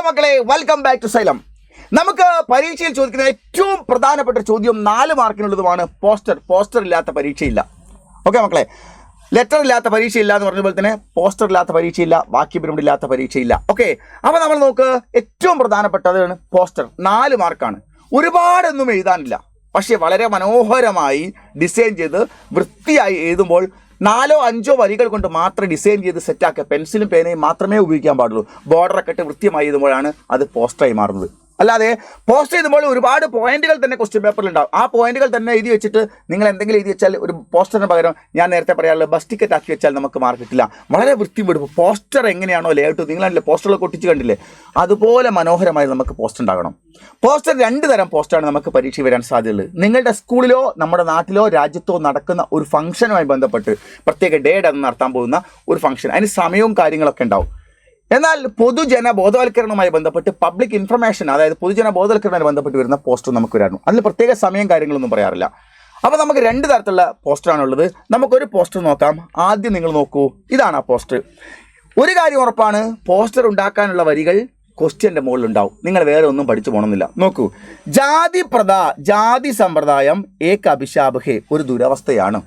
മക്കളെ, welcome back to xylem. നമുക്ക് പരീക്ഷയിൽ ചോദിക്കുന്ന ഏറ്റവും പ്രധാനപ്പെട്ട ചോദ്യം 4 മാർക്കിനുള്ളതുമാണ് പോസ്റ്റർ ഇല്ലാത്ത പരീക്ഷയില്ല. ഓക്കെ മക്കളെ, ലെറ്റർ ഇല്ലാത്ത പരീക്ഷയില്ല എന്ന് പറഞ്ഞ പോലെ തന്നെ പോസ്റ്റർ ഇല്ലാത്ത പരീക്ഷയില്ല, ബാക്കി പിരമിഡ് ഇല്ലാത്ത പരീക്ഷയില്ല. ഓക്കെ, അപ്പോൾ നമ്മൾ നോക്ക്, ഏറ്റവും പ്രധാനപ്പെട്ടതാണ് പോസ്റ്റർ. 4 മാർക്കാണ്. ഒരുപാടൊന്നും എഴുതാനില്ല, പക്ഷേ വളരെ മനോഹരമായി ഡിസൈൻ ചെയ്ത് വൃത്തിയായി എഴുതുമ്പോൾ 4-5 വരികൾ കൊണ്ട് മാത്രം ഡിസൈൻ ചെയ്ത് സെറ്റാക്കുക. പെൻസിലും പേനയും മാത്രമേ ഉപയോഗിക്കാൻ പാടുള്ളൂ. ബോർഡറൊക്കെ ഇട്ട് വൃത്തിയായി എഴുതുമ്പോഴാണ് അത് പോസ്റ്ററായി മാറുന്നത്. അല്ലാതെ പോസ്റ്റ് ചെയ്യുമ്പോൾ ഒരുപാട് പോയിന്റുകൾ തന്നെ ക്വസ്റ്റ്യൻ പേപ്പറിൽ ഉണ്ടാവും. ആ പോയിന്റുകൾ തന്നെ എഴുതി വെച്ചിട്ട് നിങ്ങൾ എന്തെങ്കിലും എഴുതി വെച്ചാൽ ഒരു പോസ്റ്ററിന് പകരം ഞാൻ നേരത്തെ പറയാറുള്ളത് ബസ് ടിക്കറ്റ് ആക്കി വെച്ചാൽ നമുക്ക് മാർക്ക് കിട്ടില്ല. വളരെ വൃത്തിപ്പെടും. പോസ്റ്റർ എങ്ങനെയാണോ ലേഔട്ട്, നിങ്ങളല്ലേ പോസ്റ്ററുകൾ ഒട്ടിച്ച് കണ്ടില്ലേ, അതുപോലെ മനോഹരമായി നമുക്ക് പോസ്റ്റർ ഉണ്ടാകണം. പോസ്റ്റർ 2 തരം പോസ്റ്റാണ് നമുക്ക് പരീക്ഷ വരാൻ സാധ്യതയുള്ളത്. നിങ്ങളുടെ സ്കൂളിലോ നമ്മുടെ നാട്ടിലോ രാജ്യത്തോ നടക്കുന്ന ഒരു ഫംഗ്ഷനുമായി ബന്ധപ്പെട്ട് പ്രത്യേക ഡേറ്റ് അന്ന് നടത്താൻ പോകുന്ന ഒരു ഫംഗ്ഷൻ, അതിന് സമയവും കാര്യങ്ങളൊക്കെ ഉണ്ടാവും. എന്നാൽ പൊതുജന ബോധവൽക്കരണവുമായി ബന്ധപ്പെട്ട് പബ്ലിക് ഇൻഫർമേഷൻ, അതായത് പൊതുജന ബോധവൽക്കരണവുമായി ബന്ധപ്പെട്ട് വരുന്ന പോസ്റ്റർ നമുക്ക് വരാറുണ്ട്. അതിൽ പ്രത്യേക സമയം കാര്യങ്ങളൊന്നും പറയാറില്ല. അപ്പോൾ നമുക്ക് 2 തരത്തിലുള്ള പോസ്റ്ററാണുള്ളത്. നമുക്കൊരു പോസ്റ്റർ നോക്കാം. ആദ്യം നിങ്ങൾ നോക്കൂ, ഇതാണ് ആ പോസ്റ്റർ. ഒരു കാര്യം ഉറപ്പാണ്, പോസ്റ്റർ ഉണ്ടാക്കാനുള്ള വരികൾ ക്വസ്റ്റ്യൻ്റെ മുകളിൽ ഉണ്ടാവും. നിങ്ങൾ വേറെ ഒന്നും പഠിച്ചു പോകണമെന്നില്ല. നോക്കൂ, ജാതി സമ്പ്രദായം ഏക അഭിശാപഹേ, ഒരു ദുരവസ്ഥയാണ്.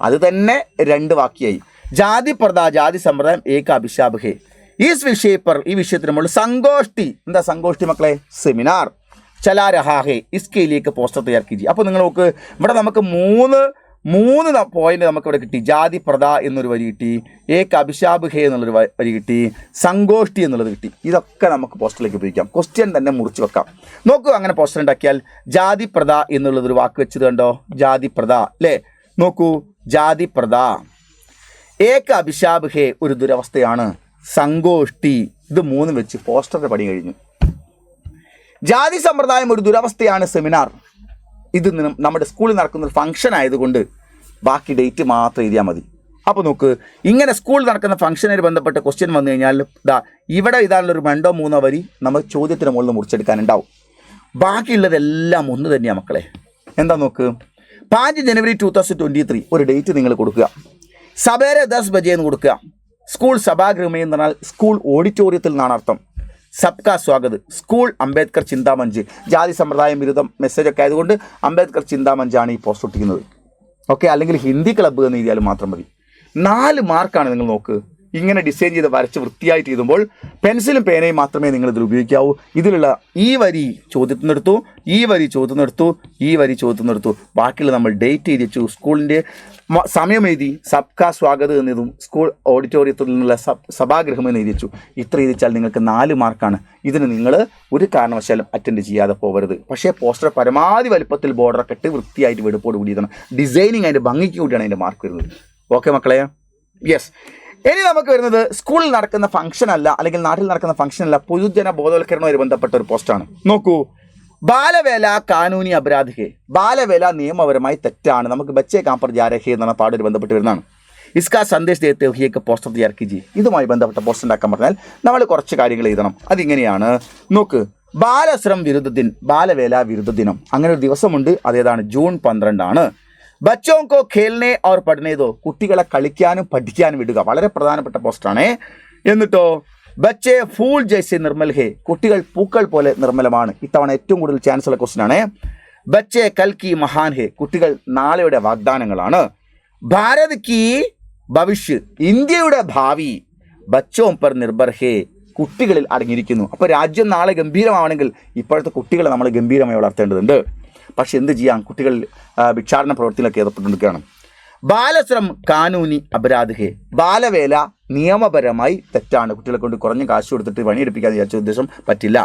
അത് തന്നെ 2 വാക്യായി. ജാതി സമ്പ്രദായം ഏക അഭിശാപഹേ. ഈ വിഷയത്തിന് മുകളിൽ സംഗോഷ്ഠി, എന്താ സംഗോഷ്ഠി മക്കളെ? സെമിനാർ ചലാ രഹാ ഹേ, ഇസ്കെ ലിയേ പോസ്റ്റർ തയ്യാർ കീജിയെ. അപ്പോൾ നിങ്ങൾ നോക്ക്, ഇവിടെ നമുക്ക് മൂന്ന് പോയിന്റ് നമുക്കിവിടെ കിട്ടി. ജാതി പ്രദ എന്നൊരു വരി കിട്ടി, ഏക അഭിശാപ് ഹേ എന്നുള്ളൊരു വരി കിട്ടി, സംഗോഷ്ഠി എന്നുള്ളത് കിട്ടി. ഇതൊക്കെ നമുക്ക് പോസ്റ്ററിലേക്ക് ഉപയോഗിക്കാം. ക്വസ്റ്റ്യൻ തന്നെ മുറിച്ച് വെക്കാം. നോക്കൂ, അങ്ങനെ പോസ്റ്റർ ഉണ്ടാക്കിയാൽ ജാതി പ്രദ എന്നുള്ളതൊരു വാക്ക് വെച്ചത് കണ്ടോ? ജാതി പ്രദ അല്ലേ? നോക്കൂ, ജാതി പ്രദ. ഏക അഭിശാപ് ഹേ, ഒരു ദുരവസ്ഥയാണ്. സംഗോഷ്ഠി, ഇത് 3 വെച്ച് പോസ്റ്ററിന്റെ പണി കഴിഞ്ഞു. ജാതി സമ്പ്രദായം ഒരു ദുരവസ്ഥയാണ്. സെമിനാർ, ഇത് നമ്മുടെ സ്കൂളിൽ നടക്കുന്ന ഒരു ഫംഗ്ഷൻ ആയതുകൊണ്ട് ബാക്കി ഡേറ്റ് മാത്രം എഴുതിയാൽ മതി. അപ്പോൾ നോക്ക്, ഇങ്ങനെ സ്കൂളിൽ നടക്കുന്ന ഫംഗ്ഷനുമായി ബന്ധപ്പെട്ട ക്വസ്റ്റ്യൻ വന്നു കഴിഞ്ഞാൽ ഇവിടെ ഇതാണുള്ളൊരു 2-3 വരി നമ്മൾ ചോദ്യത്തിന് മുകളിൽ മുറിച്ചെടുക്കാനുണ്ടാവും. ബാക്കിയുള്ളതെല്ലാം ഒന്ന് തന്നെയാണ് മക്കളെ. എന്താ നോക്ക്, 5 ജനുവരി 2023 ഒരു ഡേറ്റ് നിങ്ങൾ കൊടുക്കുക. സവേരെ 10 ബജെ എന്ന് കൊടുക്കുക. സ്കൂൾ സഭാഗൃഹമേ എന്ന് പറഞ്ഞാൽ സ്കൂൾ ഓഡിറ്റോറിയത്തിൽ നിന്നാണ് അർത്ഥം. സബ്കാ സ്വാഗത്, സ്കൂൾ അംബേദ്കർ ചിന്താമഞ്ച്. ജാതി സമ്പ്രദായം വിരുദ്ധം മെസ്സേജൊക്കെ ആയതുകൊണ്ട് അംബേദ്കർ ചിന്താമഞ്ചാണ് ഈ പോസ്റ്റ് ഒട്ടിക്കുന്നത്. ഓക്കെ, അല്ലെങ്കിൽ ഹിന്ദി ക്ലബ്ബ് എന്ന് എഴുതിയാലും മാത്രം മതി. 4 മാർക്കാണ്. നിങ്ങൾ നോക്ക്, ഇങ്ങനെ ഡിസൈൻ ചെയ്ത് വരച്ച് വൃത്തിയായിട്ട് എഴുതുമ്പോൾ പെൻസിലും പേനയും മാത്രമേ നിങ്ങൾ ഇതിൽ ഉപയോഗിക്കാവൂ. ഇതിലുള്ള ഈ വരി ചോദ്യത്തിൽ നിന്നെടുത്തു, ഈ വരി ചോദ്യത്തിൽ നിന്നെടുത്തു, ഈ വരി ചോദ്യത്തിൽ നിന്നെടുത്തു. ബാക്കിയുള്ള നമ്മൾ ഡേറ്റ് എഴുതി വെച്ചു, സ്കൂളിൻ്റെ സമയം എഴുതി, സബ്കാ സ്വാഗത് എന്നതും സ്കൂൾ ഓഡിറ്റോറിയത്തിൽ നിന്നുള്ള സഭാഗൃഹം എന്ന് എഴുതി വെച്ചു. ഇത്ര എഴുതിച്ചാൽ നിങ്ങൾക്ക് 4 മാർക്കാണ്. ഇതിന് നിങ്ങൾ ഒരു കാരണവശാലും അറ്റൻഡ് ചെയ്യാതെ പോകരുത്. പക്ഷേ പോസ്റ്റർ പരമാവധി വലുപ്പത്തിൽ ബോർഡറൊക്കെ ഇട്ട് വൃത്തിയായിട്ട് വെടുപ്പോട് കൂടി എഴുതണം. ഡിസൈനിങ് അതിൻ്റെ ഭംഗിക്ക് കൂടിയാണ് അതിൻ്റെ മാർക്ക് വരുന്നത്. ഓക്കെ മക്കളെ, യെസ്. ഇനി നമുക്ക് വരുന്നത് സ്കൂളിൽ നടക്കുന്ന ഫംഗ്ഷൻ അല്ല, അല്ലെങ്കിൽ നാട്ടിൽ നടക്കുന്ന ഫംഗ്ഷൻ അല്ല, പൊതുജന ബോധവൽക്കരണവുമായി ബന്ധപ്പെട്ട ഒരു പോസ്റ്റാണ്. നോക്കൂ, ബാലവേല കാനൂനി അപരാധ് ഹേ. ബാലവേല നിയമപരമായി തെറ്റാണ്. നമുക്ക് ബച്ചേ കാപ്പർ ജാ രഹേ എന്ന പാടൊരു ബന്ധപ്പെട്ട് വരുന്നതാണ്. ഇസ്കാ സന്ദേശ് ദേത്തെ ഹുയേക്ക് പോസ്റ്റർ തയ്യാർ കീജിയെ. ഇതുമായി ബന്ധപ്പെട്ട പോസ്റ്റർ ഉണ്ടാക്കാൻ പറഞ്ഞാൽ നമ്മൾ കുറച്ച് കാര്യങ്ങൾ എഴുതണം. അതിങ്ങനെയാണ്. നോക്ക്, ബാലശ്രം വിരുദ്ധ ദിൻ, ബാലവേല വിരുദ്ധ ദിനം. അങ്ങനെ ഒരു ദിവസമുണ്ട്. അതേതാണ്? ജൂൺ 12 ആണ്. ബച്ചോം കോ ഖേൽനെ ഓർ പഠനേ ദോ, കുട്ടികളെ കളിക്കാനും പഠിക്കാനും വിടുക. വളരെ പ്രധാനപ്പെട്ട പോസ്റ്ററാണ്. എന്നിട്ടോ ബച്ചേ ഫൂൾ ജൈസെ നിർമ്മൽ ഹേ, കുട്ടികൾ പൂക്കൾ പോലെ നിർമ്മലമാണ്. ഇത്തവണ ഏറ്റവും കൂടുതൽ ചാൻസ് ഉള്ള ക്വസ്റ്റ്യൻ ആണ്. ബച്ചേ കൽ കി മഹാൻ ഹേ, കുട്ടികൾ നാളെയുടെ വാഗ്ദാനങ്ങളാണ്. ഭാരത് കി ഭവിഷ്യ, ഇന്ത്യയുടെ ഭാവി. ബച്ചോം പർ നിർഭർ ഹേ, കുട്ടികളിൽ അടങ്ങിയിരിക്കുന്നു. അപ്പോൾ രാജ്യം നാളെ ഗംഭീരമാണെങ്കിൽ ഇപ്പോഴത്തെ കുട്ടികളെ നമ്മൾ ഗംഭീരമായി വളർത്തേണ്ടതുണ്ട്. പക്ഷെ എന്ത് ചെയ്യാം, കുട്ടികൾ ഭിക്ഷാടന പ്രവൃത്തിയിലൊക്കെ ഏർപ്പെട്ടുകൊണ്ടിരിക്കുകയാണ്. ബാലശ്രം കാനൂനി അപരാധ് ഹേ, ബാലവേല നിയമപരമായി തെറ്റാണ്. കുട്ടികളെ കൊണ്ട് കുറഞ്ഞ കാശ് കൊടുത്തിട്ട് പണിയെടുപ്പിക്കാന്ന് വിചാരിച്ച ഉദ്ദേശം പറ്റില്ല.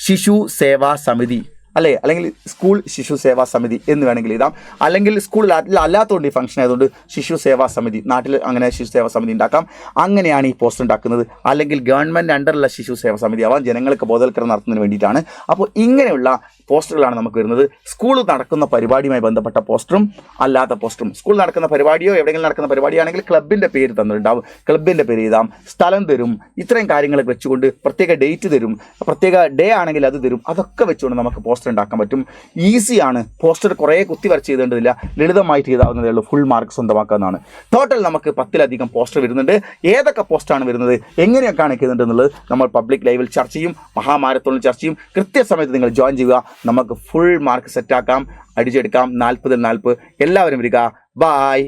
ശിശു സേവാ സമിതി അല്ലേ, അല്ലെങ്കിൽ സ്കൂൾ ശിശു സേവാ സമിതി എന്ന് വേണമെങ്കിൽ എഴുതാം. അല്ലെങ്കിൽ സ്കൂളിൽ അല്ലാത്തതുകൊണ്ട് ഈ ഫംഗ്ഷൻ ആയതുകൊണ്ട് ശിശു സേവാ സമിതി, നാട്ടിൽ അങ്ങനെ ശിശു സേവാ സമിതി ഉണ്ടാക്കാം. അങ്ങനെയാണ് ഈ പോസ്റ്റർ ഉണ്ടാക്കുന്നത്. അല്ലെങ്കിൽ ഗവൺമെൻറ് അണ്ടറുള്ള ശിശു സേവാ സമിതി ആവാം, ജനങ്ങൾക്ക് ബോധവൽക്കരണം നടത്തുന്നതിന് വേണ്ടിയിട്ടാണ്. അപ്പോൾ ഇങ്ങനെയുള്ള പോസ്റ്ററുകളാണ് നമുക്ക് വരുന്നത്. സ്കൂളിൽ നടക്കുന്ന പരിപാടിയുമായി ബന്ധപ്പെട്ട പോസ്റ്ററും അല്ലാത്ത പോസ്റ്ററും. സ്കൂളിൽ നടക്കുന്ന പരിപാടിയോ എവിടെയെങ്കിലും നടക്കുന്ന പരിപാടിയാണെങ്കിൽ ക്ലബിൻ്റെ പേര് തന്നിട്ടുണ്ടാവും, ക്ലബിൻ്റെ പേര് എഴുതാം, സ്ഥലം തരും. ഇത്രയും കാര്യങ്ങളൊക്കെ വെച്ചുകൊണ്ട് പ്രത്യേക ഡേറ്റ് തരും, പ്രത്യേക ഡേ ആണെങ്കിൽ അത് തരും. അതൊക്കെ വെച്ചുകൊണ്ട് നമുക്ക് പോസ്റ്റർ പോസ്റ്റർ ഉണ്ടാക്കാൻ പറ്റും. ഈസിയാണ്. പോസ്റ്റർ കുറേ കുത്തി വരച്ച് ചെയ്തേണ്ടതില്ല, ലളിതമായിട്ട് ചെയ്താവുന്നതേ ഉള്ളൂ. Full mark സ്വന്തമാക്കാവുന്നതാണ്. ടോട്ടൽ നമുക്ക് 10-ലധികം പോസ്റ്റർ വരുന്നുണ്ട്. ഏതൊക്കെ പോസ്റ്റാണ് വരുന്നത്, എങ്ങനെയൊക്കെയാണ് ചെയ്യുന്നത് എന്നുള്ളത് നമ്മൾ പബ്ലിക് ലൈവിൽ ചർച്ച ചെയ്യും, മഹാമാരത്തോണിൽ ചർച്ച ചെയ്യും. കൃത്യസമയത്ത് നിങ്ങൾ ജോയിൻ ചെയ്യുക. നമുക്ക് ഫുൾ മാർക്ക് സെറ്റാക്കാം, അടിച്ചെടുക്കാം. 40-ൽ 40. എല്ലാവരും വരിക. ബായ്.